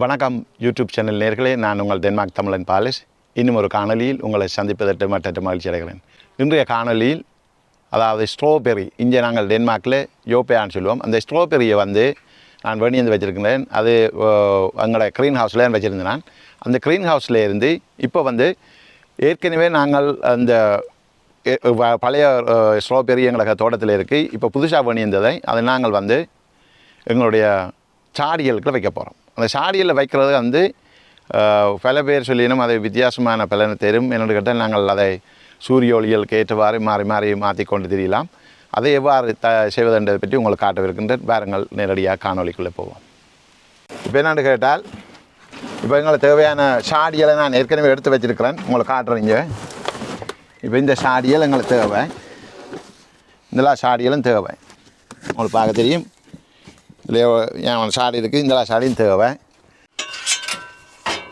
வணக்கம் YouTube channel நேர்களே, நான் உங்கள் டென்மார்க் தமிழன் பாலிஸ். இன்னும் ஒரு காணொலியில் உங்களை சந்திப்பதற்கு மற்ற மகிழ்ச்சி அடைகிறேன். இன்றைய காணொலியில் அதாவது ஸ்ட்ராபெரி, இங்கே நாங்கள் டென்மார்க்கில் யோப்பேயான்னு சொல்லுவோம். அந்த ஸ்ட்ராபெரியை நான் வேணியந்து வச்சுருக்கிறேன். அது எங்களோட க்ரீன் ஹவுஸில் வச்சுருந்தேன். நான் அந்த க்ரீன் ஹவுஸில் இருந்து இப்போ ஏற்கனவே நாங்கள் அந்த பழைய ஸ்ட்ராபெரி எங்களுக்கு தோட்டத்தில் இருக்குது. இப்போ புதுசாக வேணியந்ததை அதை நாங்கள் எங்களுடைய சாடிகளுக்கு வைக்க போகிறோம். அந்த சாடியில் வைக்கிறது பல பேர் சொல்லினோம் அது வித்தியாசமான பலனை தரும். என்னென்னு கேட்டால் நாங்கள் அதை சூரிய ஒளிகளுக்கு ஏற்றவாறு மாற்றி கொண்டு தெரியலாம். அதை எவ்வாறு செய்வதென்றதை பற்றி உங்களுக்கு காட்டவிருக்கின்ற பாருங்கள், நேரடியாக காணொலிக்குள்ளே போவோம். இப்போ என்னென்னு கேட்டால், இப்போ எங்களுக்கு தேவையான சாடிகளை நான் ஏற்கனவே எடுத்து வச்சுருக்கிறேன், உங்களுக்கு காட்டுறீங்க. இப்போ இந்த சாடிகள் எங்களுக்கு தேவை, இதெல்லாம் சாடிகளும் தேவை. உங்களுக்கு பார்க்க தெரியும், இல்லையோ என் சாடி இருக்குது, இந்த சாடியும் தேவை.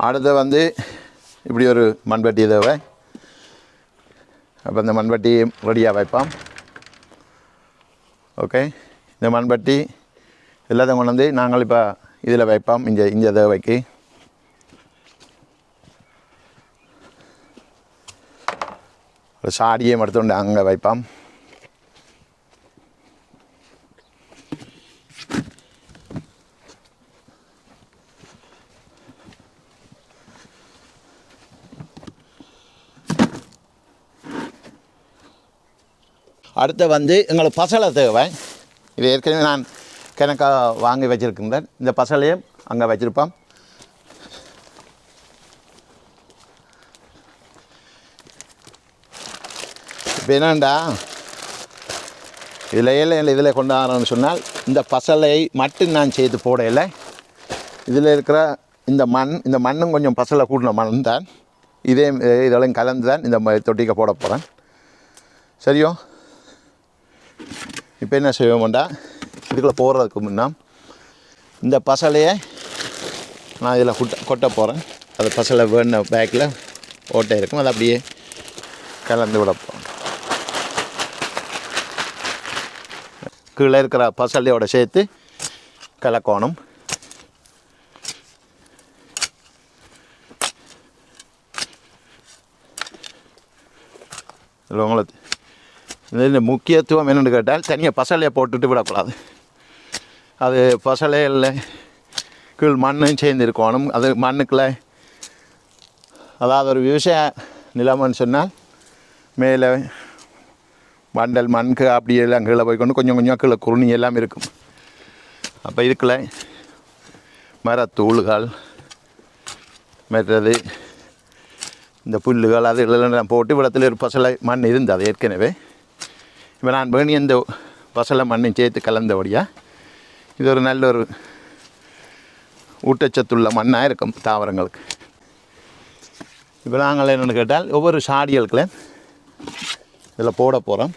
அடுத்து இப்படி ஒரு மண்வெட்டி தேவை. அப்போ இந்த மண்வெட்டி ரெடியாக வைப்போம். ஓகே, இந்த மண்வெட்டி எல்லாத்தையும் கொண்டு நாங்கள் இப்போ இதில் வைப்போம். இந்த தேவைக்கு ஒரு சாடியை எடுத்துக்கொண்டு அங்கே வைப்போம். அடுத்து எங்களுக்கு பசலை தேவை. இது ஏற்கனவே நான் கணக்காக வாங்கி வச்சுருக்கின்றேன். இந்த பசலையும் அங்கே வச்சுருப்போம். இப்போ என்னண்டா இதில் கொண்டாடுறோன்னு சொன்னால், இந்த பசலை மட்டும் நான் செய்து போடையில் இதில் இருக்கிற இந்த மண்ணும் கொஞ்சம் பசலை கூட்டின மண் தான். இதெல்லாம் கலந்து தான் இந்த தொட்டிக்க போட போகிறேன். சரியோ? இப்போ என்ன செய்வோம்டா, இதுக்குள்ளே போடுறதுக்கு முன்னா இந்த பசலையை நான் இதில் கொட்ட போகிறேன். அது பசலை வேண பேக்கில் ஓட்டை இருக்கும், அதை அப்படியே கலந்து விட போகிறேன். கீழே இருக்கிற பசலையோட சேர்த்து கலக்கணும். இதில் உங்களுக்கு இந்த முக்கியத்துவம் என்னென்னு கேட்டால், தனியாக பசலையை போட்டுட்டு விடக்கூடாது. அது பசலையில் கீழ் மண்ணும் சேர்ந்து இருக்கணும். அது மண்ணுக்குள்ளே, அதாவது ஒரு விவசாய நிலம்னு சொன்னால் மேலே மண்டல் மண்ணுக்கு அப்படியெல்லாம் கீழே போய்க்கொண்டு கொஞ்சம் கொஞ்சம் கீழே குருணி எல்லாம் இருக்கும். அப்போ இதுக்குள்ள மரத்தூள்கள் மற்றது இந்த புல்லுகள் அது எல்லாம் போட்டு விடத்தில் ஒரு பசலை மண் இருந்தது ஏற்கனவே. இப்போ நான் வேணி இந்த பசலை மண்ணையும் சேர்த்து கலந்தபடியாக இது ஒரு நல்ல ஒரு ஊட்டச்சத்துள்ள மண்ணாக இருக்கும் தாவரங்களுக்கு. இப்போ நாங்கள் என்னென்னு கேட்டால், ஒவ்வொரு சாடிகளுக்குள்ள இதில் போட போகிறோம்.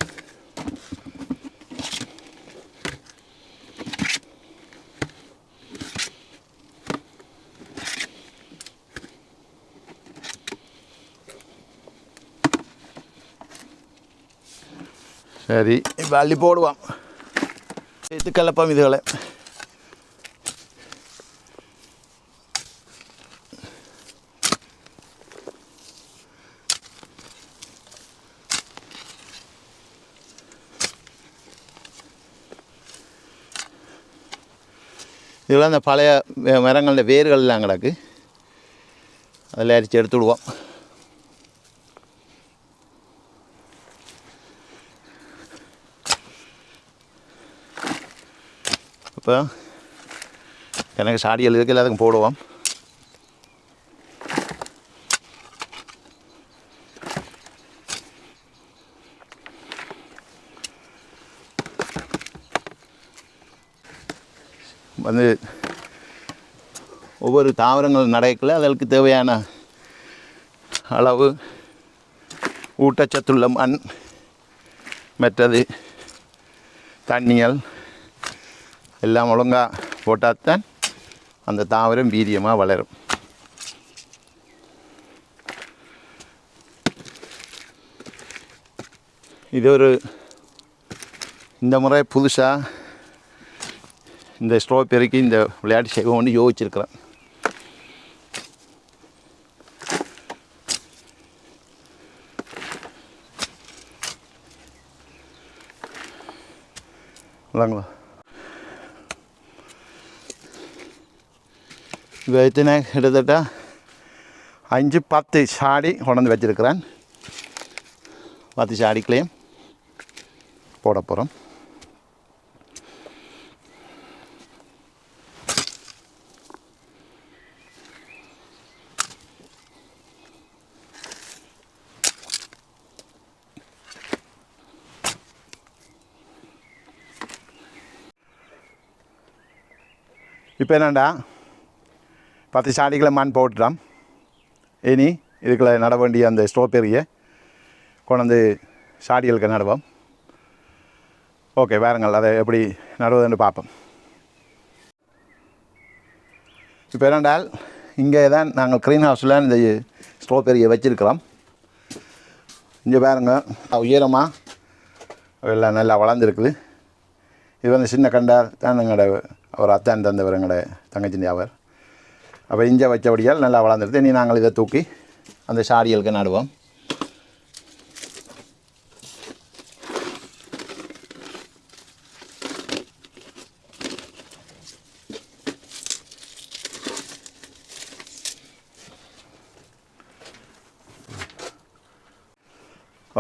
சரி, இப்போ அள்ளி போடுவோம். சேர்த்து கலப்போம் இதுகளை. இதெல்லாம் இந்த பழைய மரங்களில் வேர்கள்லாம் கிடக்கு, அதில் அரிச்சு எடுத்து விடுவோம். இப்போ எனக்கு சாடிகள் இருக்குது, எல்லாத்துக்கும் போடுவோம். ஒவ்வொரு தாவரங்கள் நடக்கல அதற்கு தேவையான அளவு ஊட்டச்சத்துள்ள மண் மற்றது தண்ணிகள் எல்லாம் ஒழுங்காக போட்டால் தான் அந்த தாவரம் வீரியமாக வளரும். இது இந்த முறை புதுசாக இந்த ஸ்ட்ராபெரிக்கு இந்த விளையாட்டு செய்வோம்னு யோசிச்சிருக்கிறேன். இல்லைங்களா இப்போ எத்தனை கிட்டத்தட்ட 5-10 சாடி கொண்டு வந்து வச்சுருக்கிறேன். 10 சாடிக்குள்ளேயும் போட போகிறோம். இப்போ என்னண்டா 10 சாடிகளை மண் போட்டுட்டோம். இனி இதுக்குள்ள நட வேண்டிய அந்த ஸ்ட்ராபெரியை கொண்டு சாடிகளுக்கு நடுவோம். ஓகே வேறுங்கள் அதை எப்படி நடுவதுன்னு பார்ப்போம். இப்போ என்னென்றால் இங்கே தான் நாங்கள் க்ரீன் ஹவுஸில் இந்த ஸ்ட்ராபெரியை வச்சுருக்கிறோம். இங்கே பாருங்க உயரமாக எல்லாம் நல்லா வளர்ந்துருக்குது. இது வந்து சின்ன கண்டார் தான் எங்களோட ஒரு அத்தான் தந்தவர் எங்களோட தங்கச்சி அவர். அப்போ இங்கே வச்சபடியால் நல்லா வளர்ந்துருது. இனி நாங்கள் இதை தூக்கி அந்த சாடிகளுக்கு நடுவோம்.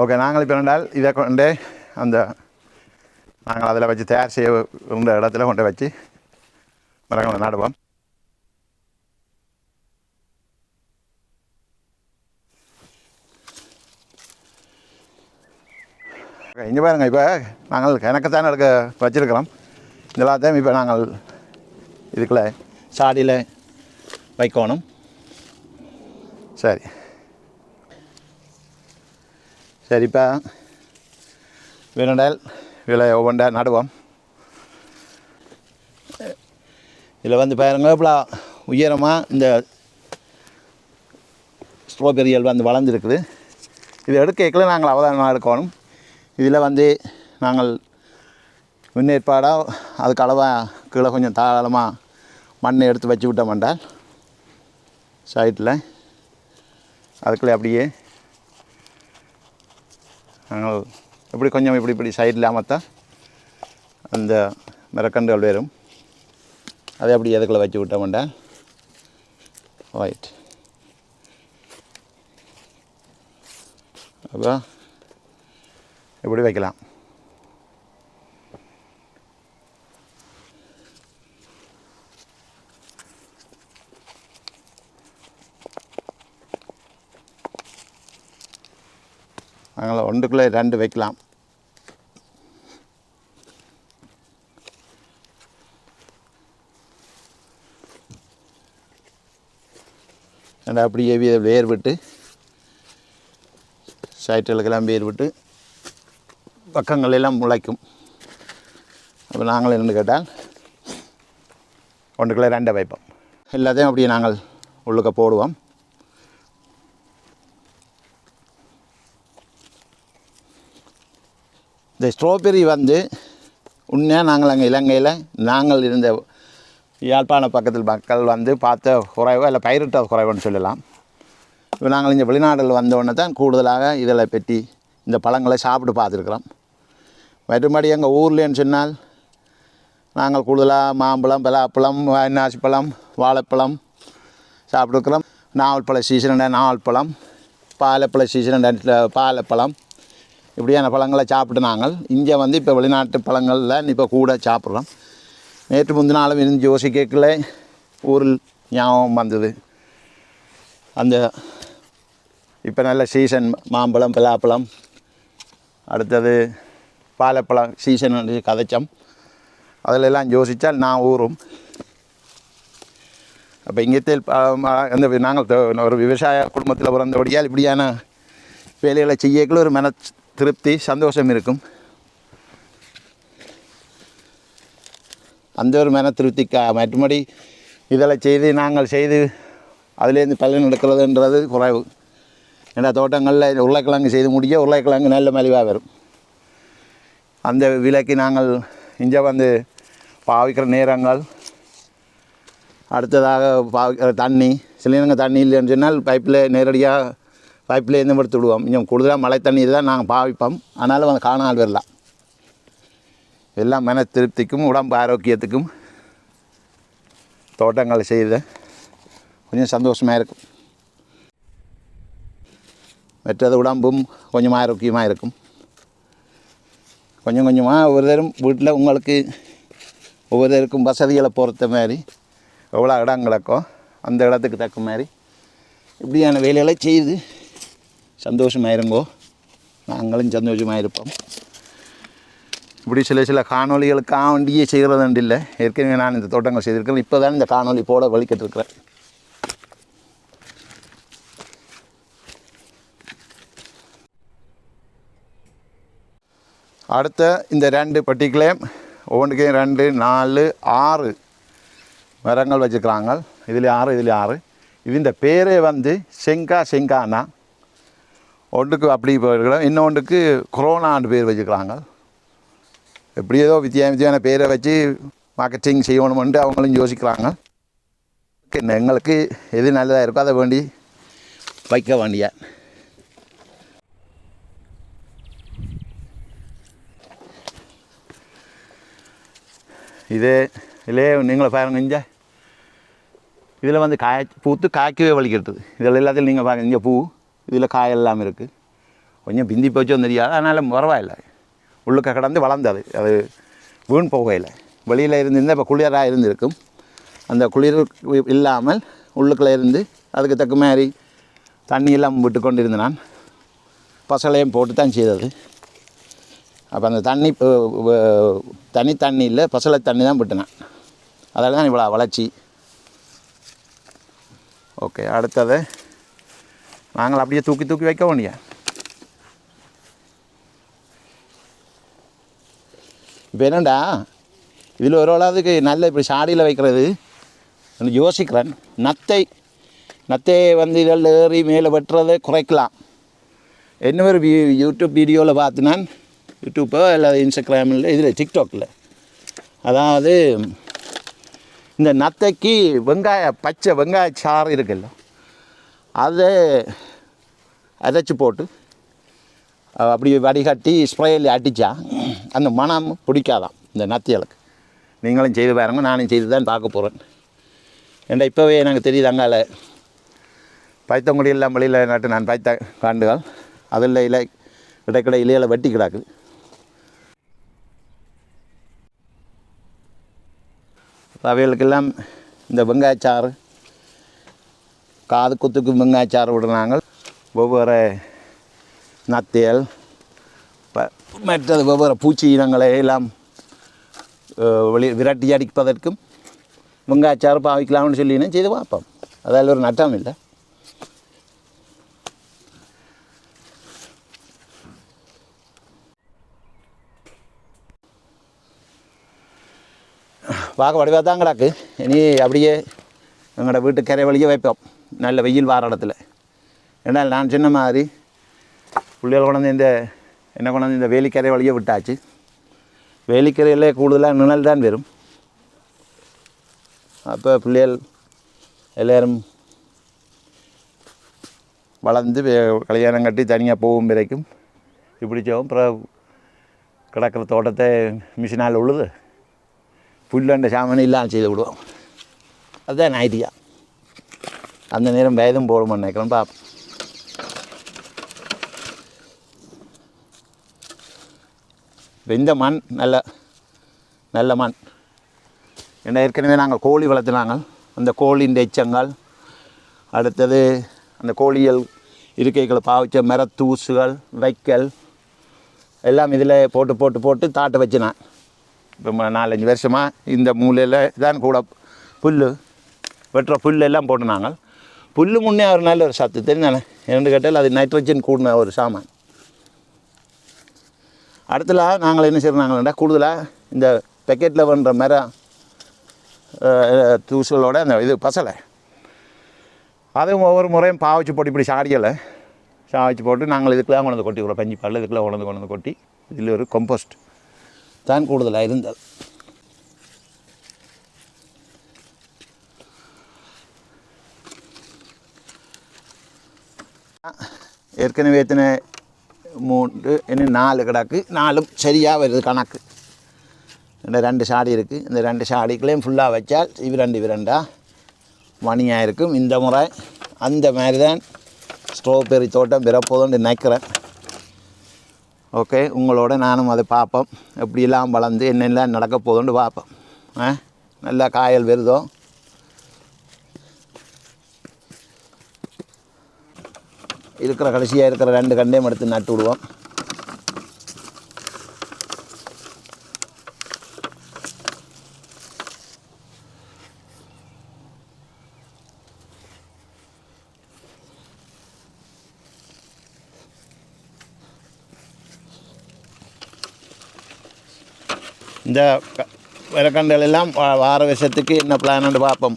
ஓகே நாங்கள் இப்போ ரெண்டால் இதை கொண்டு அந்த நாங்கள் அதில் வச்சு தயார் செய்ய இருந்த இடத்துல கொண்டு வச்சு மரங்களை நடுவோம். இங்கே பாருங்கள் இப்போ நாங்கள் கணக்கத்தானே எடுக்க வச்சுருக்கிறோம். எல்லாத்தையும் இப்போ நாங்கள் இதுக்குள்ளே சாடியில் வைக்கணும். சரி இப்போ வேணுண்டால் இதில் ஒவ்வொன்றா நடுவோம். இதில் வந்து பாருங்க இவ்வளோ உயரமாக இந்த ஸ்ட்ராபெரிகள் வந்து வளர்ந்துருக்குது. இது எடுக்கல நாங்கள் அவதானமாக எடுக்கணும். இதில் வந்து நாங்கள் முன்னேற்பாடாக அதுக்கு அளவாக கீழே கொஞ்சம் தாராளமாக மண்ணை எடுத்து வச்சு விட்டோம்ண்டால் சைட்டில் அதுக்குள்ளே அப்படியே நாங்கள் இப்படி கொஞ்சம் இப்படி சைடில் அமர்த்தா அந்த மரக்கன்றுகள் வரும். அதை அப்படி எதுக்குள்ளே வச்சு விட்டோம்ண்டா ரைட். அப்போ இப்படி வைக்கலாம். நாங்கள் ஒன்றுக்குள்ளே 2 வைக்கலாம். ரெண்டு அப்படியே வேர் விட்டு சைட்டுகளுக்கெல்லாம் வேர் விட்டு பக்கங்கள் எல்லாம் முளைக்கும். அப்போ நாங்கள் என்னென்னு கேட்டால் ஒன்றுக்குள்ளே 2 வைப்போம். எல்லாத்தையும் அப்படியே நாங்கள் உள்ளுக்க போடுவோம். இந்த ஸ்ட்ராபெரி வந்து உண்மையாக நாங்கள் அங்கே இலங்கையில் நாங்கள் இருந்த யாழ்ப்பாண பக்கத்தில் மக்கள் வந்து பார்த்த குறைவோ இல்லை பயிரிட்ட குறைவுன்னு சொல்லலாம். இப்போ நாங்கள் இங்கே வெளிநாடுகள் வந்தோடனே தான் கூடுதலாக இதில் பற்றி இந்த பழங்களை சாப்பிட்டு பார்த்துருக்குறோம். மற்றபடி எங்கள் ஊர்லேன்னு சொன்னால் நாங்கள் கூடுதலாக மாம்பழம், பலாப்பழம், அன்னாசிப்பழம், வாழைப்பழம் சாப்பிட்ருக்குறோம். நாவல்பழ சீசன் நாவல்பழம், பாலைப்பழ சீசன் பாலைப்பழம், இப்படியான பழங்களை சாப்பிட்டு நாங்கள் இங்கே வந்து இப்போ வெளிநாட்டு பழங்களில் இப்போ கூட சாப்பிட்றோம். நேற்று முந்தினாலும் இருந்து யோசிக்கல ஊரில் ஞாபகம் வந்தது. அந்த இப்போ நல்ல சீசன் மாம்பழம், பலாப்பழம், அடுத்தது பாலைப்பழம் சீசன் கதைச்சம், அதிலெல்லாம் யோசித்தால் நான் ஊரும். அப்போ இங்கே அந்த நாங்கள் ஒரு விவசாய குடும்பத்தில் பிறந்தபடியால் இப்படியான வேலைகளை செய்யக்குள்ள ஒரு மன திருப்தி சந்தோஷம் இருக்கும். அந்த ஒரு மன திருப்திக்காக மற்றபடி இதெல்லாம் செய்து நாங்கள் செய்து அதுலேருந்து பலன் எடுக்கிறதுன்றது குறைவு. ஏன்னா தோட்டங்களில் உருளைக்கிழங்கு செய்து முடிய உருளைக்கிழங்கு நல்ல மலிவாக வரும். அந்த விலைக்கு நாங்கள் இங்கே வந்து பாவிக்கிற நேரங்கள், அடுத்ததாக தண்ணி சில நேரங்கள் தண்ணி இல்லைன்னு சொன்னால் பைப்பில் நேரடியாக பைப்லேருந்து எடுத்து விடுவோம். இன்னும் கூடுதலாக மழை தண்ணி தான் நாங்கள் பாவிப்போம். ஆனாலும் வந்து காணால் வரலாம். எல்லாம் மன திருப்திக்கும் உடம்பு ஆரோக்கியத்துக்கும் தோட்டங்கள் செய்த கொஞ்சம் சந்தோஷமாக இருக்கும். மற்றது உடம்பும் கொஞ்சம் ஆரோக்கியமாக இருக்கும். கொஞ்சம் கொஞ்சமாக ஒவ்வொருத்தரும் வீட்டில் உங்களுக்கு ஒவ்வொருத்தருக்கும் வசதிகளை பொறுத்த மாதிரி எவ்வளோ இடம் கிடக்கோ அந்த இடத்துக்கு தக்க மாதிரி இப்படியான வேலைகளை செய்து சந்தோஷமாக இருங்கோ. நாங்களும் சந்தோஷமாக இருப்போம். இப்படி சில காணொலிகளுக்காக வேண்டியே செய்கிறதுண்டு இல்லை. ஏற்கனவே நான் இந்த தோட்டங்கள் செய்திருக்கிறேன். இப்போ தான் இந்த காணொலி போட வலிக்கிட்டுருக்கிறேன். அடுத்த இந்த 2 பட்டிகளையும் ஒவ்வொன்றுக்கையும் 2, 4, 6 மரங்கள் வச்சுக்கிறாங்க. இதில் 6 இந்த பேரே வந்து செங்கானா. ஒன்றுக்கு அப்படி போயிருக்கிறோம், இன்னொன்றுக்கு கொரோனான்னு பேர் வச்சுக்கிறாங்க. எப்படி ஏதோ வித்தியாசமான பேரை வச்சு மார்க்கெட்டிங் செய்யணுமென்ட்டு அவங்களும் யோசிக்கிறாங்க. எங்களுக்கு எது நல்லதாக இருக்கோ அதை வேண்டி வைக்க வேண்டிய. இதிலே நீங்களை பாருங்க, இங்கே இதில் வந்து பூத்து காய்க்கவே வலிக்கிறது. இதில் எல்லாத்தையும் நீங்கள் பாருங்கள், இங்கே பூ இதில் காயெல்லாம் இருக்குது. கொஞ்சம் பிந்தி போச்சும் தெரியாது, அதனால் பரவாயில்லை. உள்ளுக்க கடந்து வளர்ந்தது, அது வீண் போகையில். வெளியில் இருந்திருந்தால் இப்போ குளிராக இருந்திருக்கும். அந்த குளிர் இல்லாமல் உள்ளுக்குள்ளே இருந்து அதுக்கு தக்க மாதிரி தண்ணியெல்லாம் விட்டு கொண்டு இருந்தேன். நான் பசலையும் போட்டு தான் செய்தது. அப்போ அந்த தண்ணியில் பசலை தண்ணி தான் விட்டுனேன். அதில் தான் இவ்வளோ வளர்ச்சி. ஓகே, அடுத்தது நாங்கள் அப்படியே தூக்கி வைக்க வேண்டிய. இப்போ என்னண்டா இதில் ஒரு அளவுக்கு நல்ல இப்படி சாடியில் வைக்கிறது யோசிக்கிறேன். நத்தையை வந்து இதில் ஏறி மேலே வெட்டுறதை குறைக்கலாம். என்ன ஒரு யூடியூப் வீடியோவில் பார்த்து நான், யூடியூப்போ இல்லை இன்ஸ்டாகிராமில் இதில் டிக்டாக்கில், அதாவது இந்த நத்தைக்கு பச்சை வெங்காய சாறு இருக்குல்ல, அதை அரைச்சி போட்டு அப்படி வடிகட்டி ஸ்ப்ரேயில் அடித்தா அந்த மனம் பிடிக்காதான் இந்த நத்தியலுக்கு. நீங்களும் செய்து பாருங்க, நானும் செய்து தான் பார்க்க போகிறேன். ஏன்டா இப்போவே எனக்கு தெரியுது, அங்கால பைத்தங்குடி எல்லாம் வெளியில் நட்டு நான் பைத்த காண்டுகள் அதில் இடைக்கிட இலையில் வெட்டி கிடக்குது. அவைகளுக்கெல்லாம் இந்த வெங்காயச்சாறு, காது குத்துக்கு வெங்காயச்சாறு விடுறாங்க. ஒவ்வொரு நத்தியல் மற்றது ஒவ்வொரு பூச்சி இனங்களை எல்லாம் விரட்டி அடிப்பதற்கும் வெங்காயச்சாறு பாவிக்கலாம்னு சொல்லினா செய்து பார்ப்போம். அதில் ஒரு நட்டம் இல்லை. பார்க்க வடிவாக தான் கிடக்கு. இனி அப்படியே எங்களோட வீட்டு கரை வழியே வைப்போம், நல்ல வெயில் வார இடத்துல. ஏன்னா நான் சொன்ன மாதிரி பிள்ளைகள் கொண்டாந்து என்ன கொண்டாந்து இந்த வேலிக்கரை வழியே விட்டாச்சு. வேலிக்கரையில் கூடுதலாக நிழல் தான் வரும். அப்போ பிள்ளைகள் எல்லோரும் வளர்ந்து கல்யாணம் கட்டி தனியாக போகும் வரைக்கும் இப்படி செய்வோம். அப்புறம் கிடக்கிற தோட்டத்தை மிஷினால் உழுது புல்லண்ட சாமனை இல்லாமல் செய்து விடுவோம். அதுதான் ஐடியா. அந்த நேரம் வேதம் போடுமா நினைக்கிறேன். பார்ப்போம். இந்த மண் நல்ல மண். ஏன்னா ஏற்கனவே நாங்கள் கோழி வளர்த்துனாங்க. அந்த கோழியின் எச்சங்கள், அடுத்தது அந்த கோழிகள் இருக்கைகளை பாவிச்ச மரத்தூசுகள், வைக்கல் எல்லாம் இதில் போட்டு தாட்டை வச்சுனேன். இப்போ 4-5 வருஷமாக இந்த மூலையில் தான் கூட வெட்டுற புல் எல்லாம் போட்டுனாங்க. புல் முன்னே ஒரு நல்ல ஒரு சத்து தெரிஞ்சானே. என்னென்னு கேட்டால் அது நைட்ரஜன் கூடின ஒரு சாமான். அடுத்தல நாங்கள் என்ன செய்கிறாங்கன்னா கூடுதலாக இந்த பேக்கெட்டில் பண்ணுற மரம் தூசுகளோட அந்த இது பசலை அதுவும் ஒவ்வொரு முறையும் பாவச்சு போட்டு இப்படி சாவிச்சு போட்டு நாங்கள் இதுக்கெல்லாம் கொண்டு வந்து கொட்டி விடுறோம். பஞ்சு பால் இதுக்கெல்லாம் கொண்டு வந்து கொட்டி இதில் ஒரு கம்போஸ்ட் தான் கூடுதலாக இருந்தது. ஏற்கனவே எத்தனை 3 இன்னும் 4 கிடக்கு. 4 சரியாக வருது கணக்கு. இந்த 2 சாடி இருக்குது. இந்த 2 சாடிக்குள்ளேயும் ஃபுல்லாக வச்சால் இவிரண்டாக மணியாக இருக்கும். இந்த முறை அந்த மாதிரி தான் ஸ்ட்ராபெர்ரி தோட்டம் பெறப்போதுன்னு நினைக்கிறேன். ஓகே, உங்களோட நானும் அதை பார்ப்போம், எப்படியெல்லாம் வளர்ந்து என்னெல்லாம் நடக்க போதுன்னு பார்ப்போம். நல்லா காயல் வருதோ. இருக்கிற கடைசியாக இருக்கிற 2 கண்டையும் எடுத்து நட்டு விடுவோம். இந்த விறக்கண்டுகள் எல்லாம் வார வருஷத்துக்கு என்ன பிளான்னு பார்ப்போம்.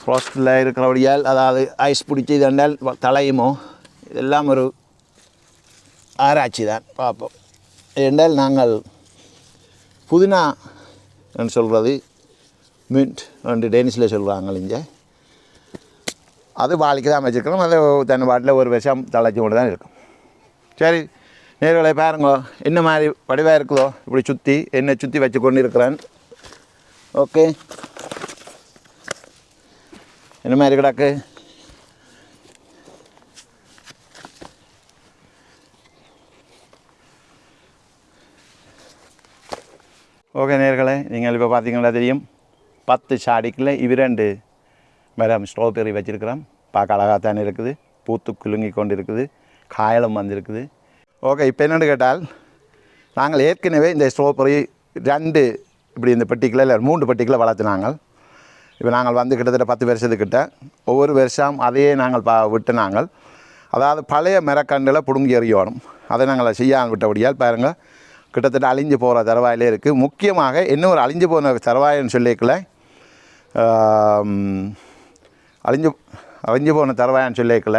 ஃப்ராஸ்டில் இருக்கிறபடியால், அதாவது ஐஸ் பிடிச்சி இதென்றால் தலையுமோ, இதெல்லாம் ஒரு ஆராய்ச்சி தான் பார்ப்போம். என்றால் நாங்கள் புதினா என்று சொல்கிறது மின்ட் ரெண்டு டேனிஷில் சொல்கிறாங்க இங்கே, அது வாளிக்கு தான் வச்சுருக்கிறோம். அது தன் பாட்டில் ஒரு வருஷம் தலைச்சி கொண்டு தான் இருக்கும். சரி நேர்களை பாருங்க என்ன மாதிரி வடிவாக இருக்குதோ, இப்படி சுற்றி என்னை சுற்றி வச்சு கொண்டு இருக்கிறேன். ஓகே, என்ன மாதிரி கிடக்கு. ஓகே நேர்களே, நீங்கள் இப்போ பார்த்தீங்கன்னா தெரியும் 10 சாடிக்குள்ள 2 மரம் ஸ்ட்ராபெர்ரி வச்சுருக்கிறோம். பார்க்க அழகாக தானே இருக்குது, பூத்து குலுங்கி கொண்டு இருக்குது, காயலும் வந்திருக்குது. ஓகே, இப்போ என்னென்னு கேட்டால், நாங்கள் ஏற்கனவே இந்த ஸ்ட்ராபெர்ரி 2 இப்படி இந்த பெட்டிக்குள்ள இல்லை 3 பெட்டிக்குள்ள வளர்த்துனாங்க. இப்போ நாங்கள் வந்து கிட்டத்தட்ட 10 வருஷத்துக்கிட்ட ஒவ்வொரு வருஷம் அதையே நாங்கள் விட்டு நாங்கள், அதாவது பழைய மரக்கண்டில் பிடுங்கி எறியணும். அதை நாங்கள் செய்யாமல் விட்டபடியால் பாருங்கள் கிட்டத்தட்ட அழிஞ்சு போகிற தருவாயிலே இருக்குது. முக்கியமாக இன்னும் ஒரு அழிஞ்சு போன தருவாயின்னு சொல்லிக்கல, அழிஞ்சு போன தருவாயின்னு சொல்லிக்கல,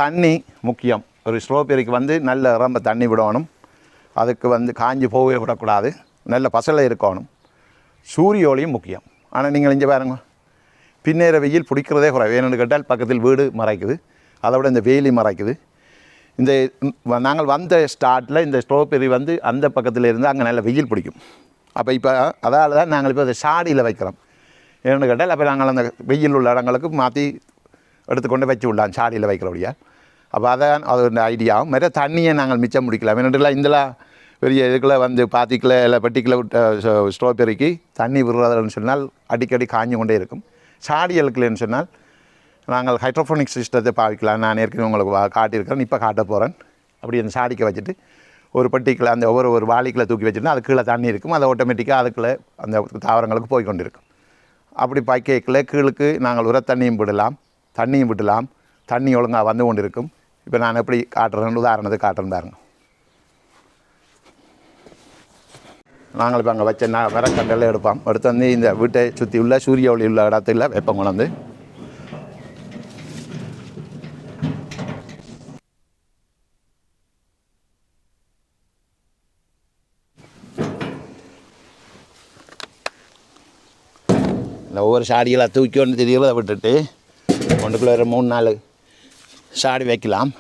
தண்ணி முக்கியம். ஒரு ஸ்ட்ராபெர்ரிக்கு வந்து நல்ல ரொம்ப தண்ணி விடணும், அதுக்கு வந்து காஞ்சி போகவே விடக்கூடாது, நல்ல பசலை இருக்கணும், சூரிய ஒளியும் முக்கியம். ஆனால் நீங்கள் இங்கே பாருங்க, பின்னேற வெயில் பிடிக்கிறதே குறைவு. ஏன்னு கேட்டால் பக்கத்தில் வீடு மறைக்குது, அதை விட இந்த வெயிலி மறைக்குது. இந்த நாங்கள் வந்த ஸ்டார்ட்டில் இந்த ஸ்ட்ராபெர்ரி வந்து அந்த பக்கத்தில் இருந்து அங்கே நல்ல வெயில் பிடிக்கும். அப்போ இப்போ அதால் தான் நாங்கள் இப்போ அதை சாடியில் வைக்கிறோம். ஏன்னு கேட்டால் அப்போ நாங்கள் அந்த வெயில் உள்ள இடங்களுக்கு மாற்றி எடுத்துக்கொண்டு வச்சு விடலாம் சாடியில் வைக்கிறபடியா. அப்போ அதான் அது ஒரு ஐடியாவும். நிறைய தண்ணியை நாங்கள் மிச்சம் முடிக்கலாம். ஏன்னால இந்தலாம் பெரிய இதுக்குள்ளே வந்து பாத்திக்கில் இல்லை பெட்டிக்கில் விட்ட ஸ்ட்ராபெர்ரிக்கு தண்ணி விடுறதுன்னு சொன்னால் அடிக்கடி காஞ்சு கொண்டே இருக்கும். சாடியலுக்குலன்னு சொன்னால் நாங்கள் ஹைட்ரோஃபோனிக் சிஸ்டத்தை பாவிக்கலாம். நான் ஏற்கனவே உங்களுக்கு காட்டியிருக்கிறேன், இப்போ காட்ட போகிறேன். அப்படி அந்த சாடிக்க வச்சுட்டு ஒரு பெட்டிக்கில் அந்த ஒவ்வொரு வாளிக்கில் தூக்கி வச்சுட்டுனா அது கீழே தண்ணி இருக்கும், அது ஆட்டோமேட்டிக்காக அதுக்குள்ளே அந்த தாவரங்களுக்கு போய் கொண்டு இருக்கும். அப்படி பாய்க்கைக்கில் கீழுக்கு நாங்கள் தண்ணியும் விடலாம், தண்ணியும் விடலாம், தண்ணி ஒழுங்காக வந்து கொண்டு இருக்கும். இப்போ நான் எப்படி காட்டுறேன்னு உதாரணத்துக்கு காட்டுறேன் பாருங்க. நாங்கள் இப்போ அங்கே வச்ச மரக்கண்டெல்லாம் எடுப்போம். எடுத்து வந்து இந்த வீட்டை சுற்றி உள்ள சூரிய ஒளி உள்ள இடத்துல வெப்பம் கொண்டு இந்த ஒவ்வொரு சாடிகளை தூக்கி ஒன்று தெரியல விட்டுட்டு ஒன்றுக்குள்ளே ஒரு 3-4 சாடி வைக்கலாம்.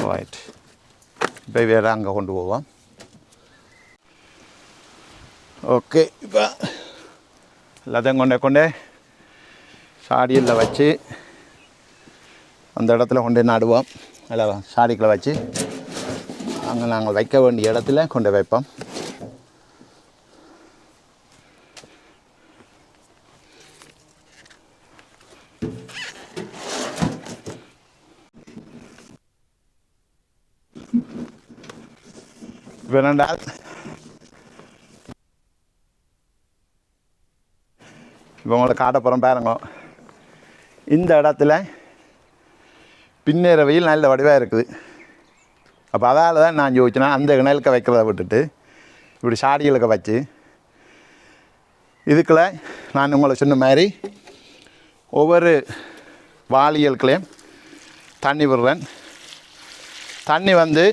ரைட், இப்போ வேறு அங்கே கொண்டு போவோம். ஓகே, இப்போ எல்லாத்தையும் கொண்டே சாடியில் வச்சு அந்த இடத்துல கொண்டு நடுவோம். அதில் சாடிக்குள்ளே வச்சு அங்கே நாங்கள் வைக்க வேண்டிய இடத்துல கொண்டு வைப்போம். இப்போ ரெண்டாவது இப்போ உங்களை காட்ட போகிறோம் பாருங்க. இந்த இடத்துல பின்னேற வெயில் நல்ல வடிவாக இருக்குது. அப்போ அதால் தான் நான் யோசிச்சேன்னா அந்த கிணலுக்க வைக்கிறத விட்டுட்டு இப்படி சாடிகளுக்க வச்சு இதுக்குள்ள நான் உங்களை சொன்ன மாதிரி ஒவ்வொரு வாளிகளுக்குள்ளேயும் தண்ணி விடுறேன். தண்ணி வந்து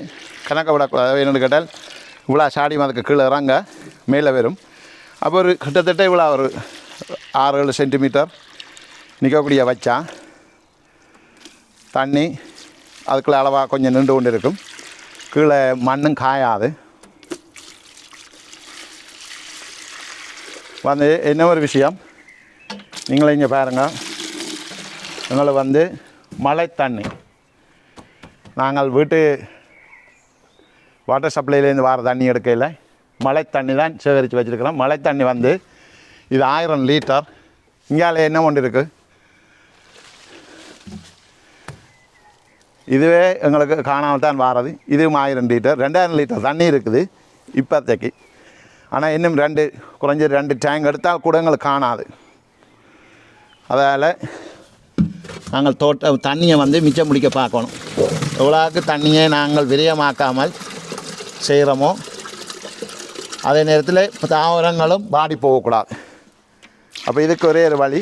கணக்க விடக்கூடாது. என்னென்னு கேட்டால் இவ்வளோ சாடியும் அதுக்கு கீழே இறங்க மேலே வரும். அப்போ ஒரு கிட்டத்தட்ட இவ்வளோ ஒரு 6-7 சென்டிமீட்டர் நிற்கக்கூடிய வச்சா தண்ணி அதுக்குள்ள அளவாக கொஞ்சம் நின்று கொண்டு இருக்கும். கீழே மண்ணும் காயாது. வந்து என்ன ஒரு விஷயம், நீங்களே இங்கே பாருங்கள், எங்களை வந்து மழை தண்ணி நாங்கள் வீட்டு வாட்டர் சப்ளைலேருந்து வர தண்ணி எடுக்கையில் மழை தண்ணி தான் சேகரித்து வச்சுருக்கிறோம். மழை தண்ணி வந்து இது 1000 லிட்டர். இங்கால என்ன ஒன்று இருக்குது, இதுவே எங்களுக்கு காணாமல் தான் வாரது. இதுவும் 1000 லிட்டர், 2000 லிட்டர் தண்ணி இருக்குது இப்போதைக்கு. ஆனால் இன்னும் குறைஞ்ச 2 டேங்க் எடுத்தால் கூட எங்களுக்கு காணாது. அதால் நாங்கள் தண்ணியை வந்து மிச்சம் முடிக்க பார்க்கணும். எவ்வளோக்கு தண்ணியை நாங்கள் விரயமாக்காமல் செய்கிறோமோ அதே நேரத்தில் தாவரங்களும் பாடி போகக்கூடாது. அப்போ இதுக்கு ஒரே ஒரு வழி,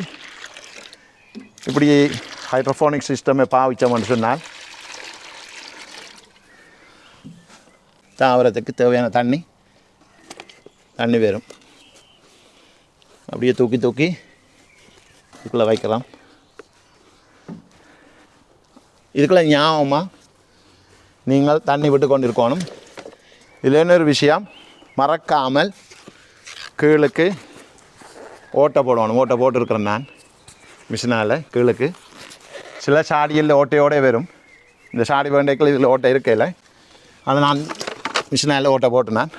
இப்படி ஹைட்ரோஃபோனிக் சிஸ்டமை பாவித்தோம்னு சொன்னால் தாவரத்துக்கு தேவையான தண்ணி வரும். அப்படியே தூக்கி இதுக்குள்ளே வைக்கலாம். இதுக்குள்ளே ஞாபகமாக நீங்கள் தண்ணி விட்டு கொண்டு இருக்கணும். இதில் இன்னொரு விஷயம், மறக்காமல் கீழுக்கு ஓட்டை போடணும். ஓட்டை போட்டுருக்குறேன் நான் மிஷினால். கீழுக்கு சில சாடியில் ஓட்டையோடே வரும். இந்த சாடி வேண்டைக்குள்ள இதில் ஓட்டை இருக்கையில் அதை நான் மிஷினால் ஓட்டை போட்டு நான்.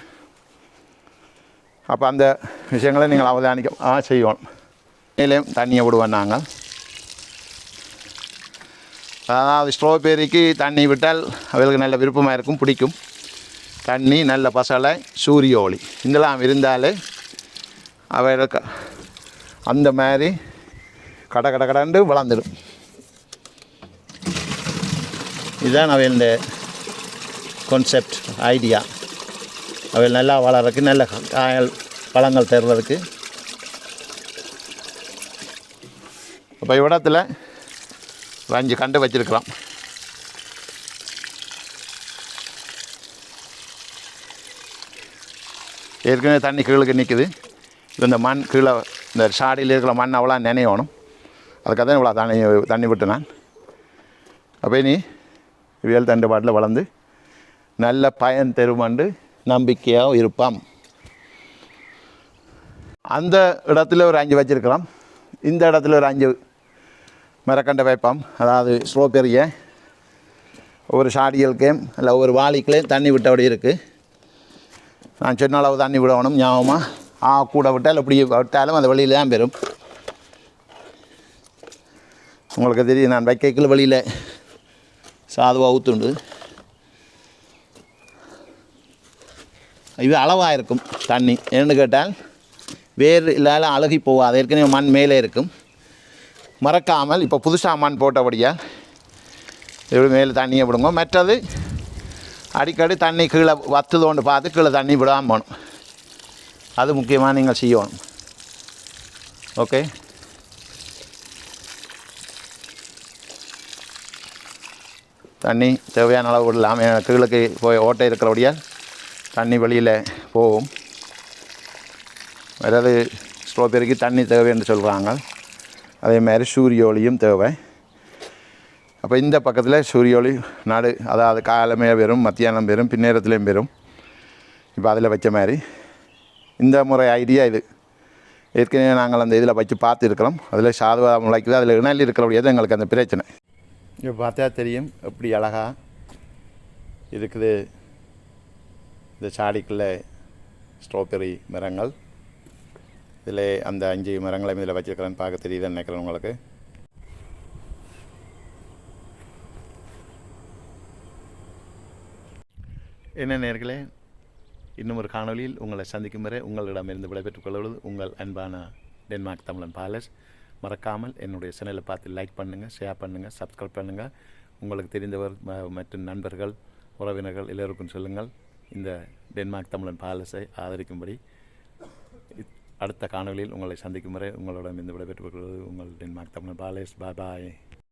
அப்போ அந்த விஷயங்களை நீங்கள் அவதானிக்க செய்யணும். மேலேயும் தண்ணியை விடுவோம் நாங்கள். அதாவது ஸ்ட்ராபெரிக்கு தண்ணி விட்டால் அவர்களுக்கு நல்ல விருப்பமாக இருக்கும், பிடிக்கும். தண்ணி நல்ல பசலை, சூரிய ஒளி இதெல்லாம் இருந்தாலே அவைகளுக்கு அந்த மாதிரி கடண்டு வளர்ந்துடும். இதுதான் அவையின் கான்செப்ட், ஐடியா. அவைகள் நல்லா வளர்றதுக்கு, நல்ல காயல் பழங்கள் தருவதற்கு. இப்போ இவ்விடத்தில் 5 கண்டு வச்சுருக்கிறோம். ஏற்கனவே தண்ணி கீழுக்கு நிற்குது. இந்த மண் கீழே இந்த சாடியில் இருக்கிற மண் அவ்வளோ நினையணும். அதுக்காக தான் இவ்வளோ தண்ணி விட்டு நான். அப்போ இனி இவியல் தண்டு பாட்டில் வளர்ந்து நல்ல பயன் தருமண்டு நம்பிக்கையாக இருப்பாம். அந்த இடத்துல ஒரு 5 வச்சுருக்கிறோம். இந்த இடத்துல ஒரு 5 மரக்கண்டை வைப்போம். அதாவது ஸ்ட்ராபெரியை ஒவ்வொரு சாடிகளுக்கையும் இல்லை ஒவ்வொரு வாளிக்களையும் தண்ணி விட்டபடி இருக்குது. நான் சொன்ன அளவு தண்ணி விடணும் ஞாபகமாக. கூட விட்டால் இப்படி விட்டாலும் அந்த வழியில் தான் பெறும். உங்களுக்கு தெரியும், நான் வைக்கைக்குள்ள வழியில் சாதுவாக ஊற்றுண்டு. இது அளவாக இருக்கும் தண்ணி. என்னென்னு கேட்டால் வேறு இல்லாத அழுகி போகாது. ஏற்கனவே மண் மேலே இருக்கும். மறக்காமல் இப்போ புதுசாக மண் போட்டபடியாக இப்படி மேலே தண்ணியை விடுங்க. மற்றது அடிக்கடி தண்ணி கீழே வத்துதோண்டு பார்த்து கீழே தண்ணி விடாமல் போகணும். அது முக்கியமாக நீங்கள் செய்யணும். ஓகே, தண்ணி தேவையான அளவு விடலாம். கீழுக்கு போய் ஓட்டை இருக்கிறபடியால் தண்ணி வெளியில் போகும். வேறு ஸ்ட்ராபெரிக்கு தண்ணி தேவை என்று சொல்கிறாங்க. அதே மாதிரி சூரிய ஒளியும் தேவை. அப்போ இந்த பக்கத்தில் சூரிய ஒளி அதாவது காலமே வெறும், மத்தியானம் வெறும், பின்னேரத்துலேயும் வெறும். இப்போ அதில் வச்ச மாதிரி இந்த முறை ஐடியா இது. ஏற்கனவே நாங்கள் அந்த இதில் வச்சு பார்த்துருக்கிறோம். அதில் சாதுவாக முளைக்குது. அதில் இணல் இருக்கிறபடியாது எங்களுக்கு அந்த பிரச்சனை. இப்போ பார்த்தா தெரியும் எப்படி அழகாக இருக்குது இந்த சாடிக்குள்ளே ஸ்ட்ராபெரி மரங்கள். இதில் அந்த 5 மரங்களையும் இதில் வச்சுருக்கிறேன்னு பார்க்க தெரியுதுன்னு நினைக்கிறேன் உங்களுக்கு. என்ன நேயர்களே, இன்னும் ஒரு காணொலியில் உங்களை சந்திக்கும் வரை உங்களிடமிருந்து விடைபெற்றுக் கொள்வது உங்கள் அன்பான டென்மார்க் தமிழன் பாலஸ். மறக்காமல் என்னுடைய சேனலை பார்த்து லைக் பண்ணுங்கள், ஷேர் பண்ணுங்கள், சப்ஸ்கிரைப் பண்ணுங்கள். உங்களுக்கு தெரிந்தவர் மற்றும் நண்பர்கள், உறவினர்கள் எல்லோருக்கும் சொல்லுங்கள். இந்த டென்மார்க் தமிழன் பாலஸை ஆதரிக்கும்படி. அடுத்த காணொலியில் உங்களை சந்திக்கும் வரை உங்களிடம் இந்த விடைபெற்றுக் கொள்வது உங்கள் டென்மார்க் தமிழன் பாலஸ். பாய் பாய்.